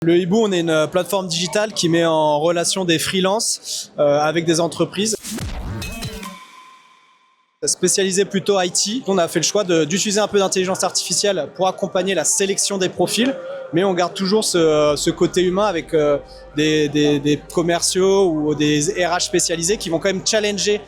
Le Hibou, on est une plateforme digitale qui met en relation des freelances avec des entreprises. Spécialisé plutôt IT, on a fait le choix d'utiliser un peu d'intelligence artificielle pour accompagner la sélection des profils, mais on garde toujours ce côté humain avec des commerciaux ou des RH spécialisés qui vont quand même challenger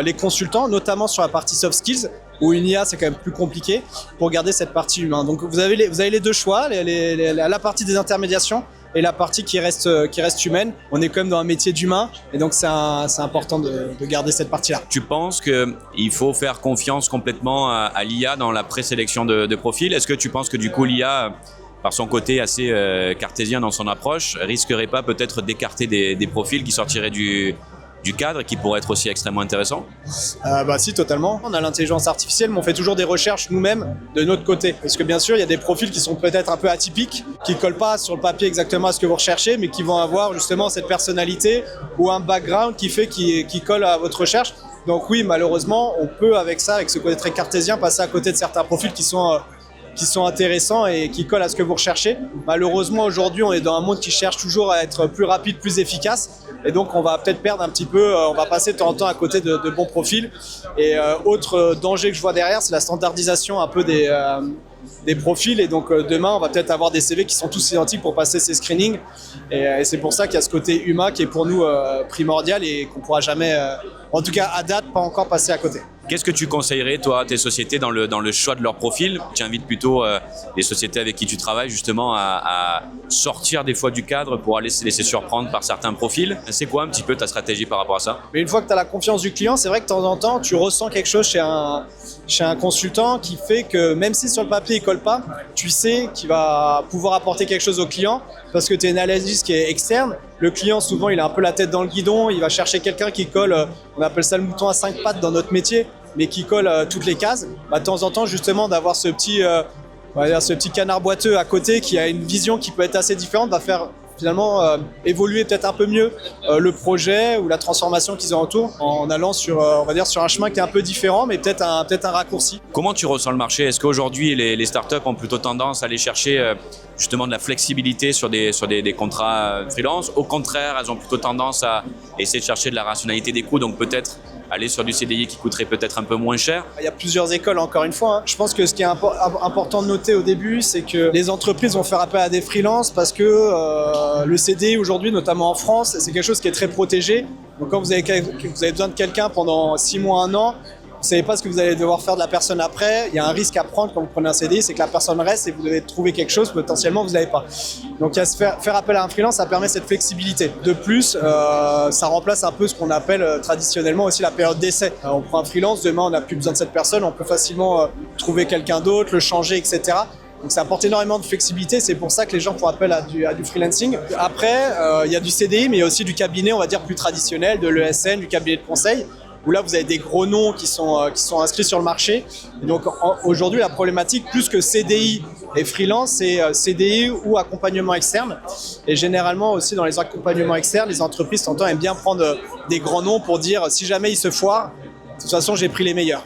les consultants, notamment sur la partie soft skills, où une IA c'est quand même plus compliqué, pour garder cette partie humaine. Donc vous avez les deux choix, la partie des intermédiations et la partie qui reste humaine. On est quand même dans un métier d'humain et donc c'est important de garder cette partie-là. Tu penses qu'il faut faire confiance complètement à l'IA dans la présélection de profils? Est-ce que tu penses que du coup l'IA, par son côté assez cartésien dans son approche, risquerait pas peut-être d'écarter des profils qui sortiraient du cadre et qui pourraient être aussi extrêmement intéressants? Si, totalement. On a l'intelligence artificielle, mais on fait toujours des recherches nous-mêmes de notre côté. Parce que bien sûr, il y a des profils qui sont peut-être un peu atypiques, qui ne collent pas sur le papier exactement à ce que vous recherchez, mais qui vont avoir justement cette personnalité ou un background qui colle à votre recherche. Donc oui, malheureusement, on peut avec ça, avec ce côté très cartésien, passer à côté de certains profils qui sont intéressants et qui collent à ce que vous recherchez. Malheureusement, aujourd'hui, on est dans un monde qui cherche toujours à être plus rapide, plus efficace. Et donc, on va peut-être perdre un petit peu, on va passer de temps en temps à côté de bons profils. Et autre danger que je vois derrière, c'est la standardisation un peu des profils. Et donc, demain, on va peut-être avoir des CV qui sont tous identiques pour passer ces screenings. Et c'est pour ça qu'il y a ce côté humain qui est pour nous primordial et qu'on ne pourra jamais, en tout cas à date, pas encore passer à côté. Qu'est-ce que tu conseillerais, toi, à tes sociétés dans le choix de leur profil? Tu invites plutôt les sociétés avec qui tu travailles justement à sortir des fois du cadre pour aller se laisser surprendre par certains profils. C'est quoi un petit peu ta stratégie par rapport à ça? Mais une fois que tu as la confiance du client, c'est vrai que de temps en temps, tu ressens quelque chose chez un consultant qui fait que même si sur le papier il colle pas, tu sais qu'il va pouvoir apporter quelque chose au client parce que tu es une analyse qui est externe. Le client, souvent, il a un peu la tête dans le guidon, il va chercher quelqu'un qui colle, on appelle ça le mouton à 5 pattes dans notre métier, mais qui colle toutes les cases. De temps en temps, justement, d'avoir ce petit canard boiteux à côté qui a une vision qui peut être assez différente, va faire finalement évoluer peut-être un peu mieux le projet ou la transformation qu'ils ont autour en allant sur un chemin qui est un peu différent, mais peut-être un raccourci. Comment tu ressens le marché? Est-ce qu'aujourd'hui, les startups ont plutôt tendance à aller chercher justement de la flexibilité sur des contrats freelance? Au contraire, elles ont plutôt tendance à essayer de chercher de la rationalité des coûts, donc peut-être aller sur du CDI qui coûterait peut-être un peu moins cher? Il y a plusieurs écoles, encore une fois. Je pense que ce qui est important de noter au début, c'est que les entreprises vont faire appel à des freelances parce que le CDI aujourd'hui, notamment en France, c'est quelque chose qui est très protégé. Donc quand vous avez besoin de quelqu'un pendant 6 mois, 1 an, vous ne savez pas ce que vous allez devoir faire de la personne après. Il y a un risque à prendre quand vous prenez un CDI, c'est que la personne reste et vous devez trouver quelque chose, potentiellement vous ne l'avez pas. Donc faire appel à un freelance, ça permet cette flexibilité. De plus, ça remplace un peu ce qu'on appelle traditionnellement aussi la période d'essai. On prend un freelance, demain on n'a plus besoin de cette personne, on peut facilement trouver quelqu'un d'autre, le changer, etc. Donc ça apporte énormément de flexibilité, c'est pour ça que les gens font appel à du freelancing. Après, il y a du CDI, mais il y a aussi du cabinet, on va dire plus traditionnel, de l'ESN, du cabinet de conseil, où là vous avez des gros noms qui sont inscrits sur le marché. Et donc aujourd'hui la problématique, plus que CDI et freelance, c'est CDI ou accompagnement externe. Et généralement aussi dans les accompagnements externes, les entreprises aiment bien prendre des grands noms pour dire si jamais ils se foirent, de toute façon j'ai pris les meilleurs.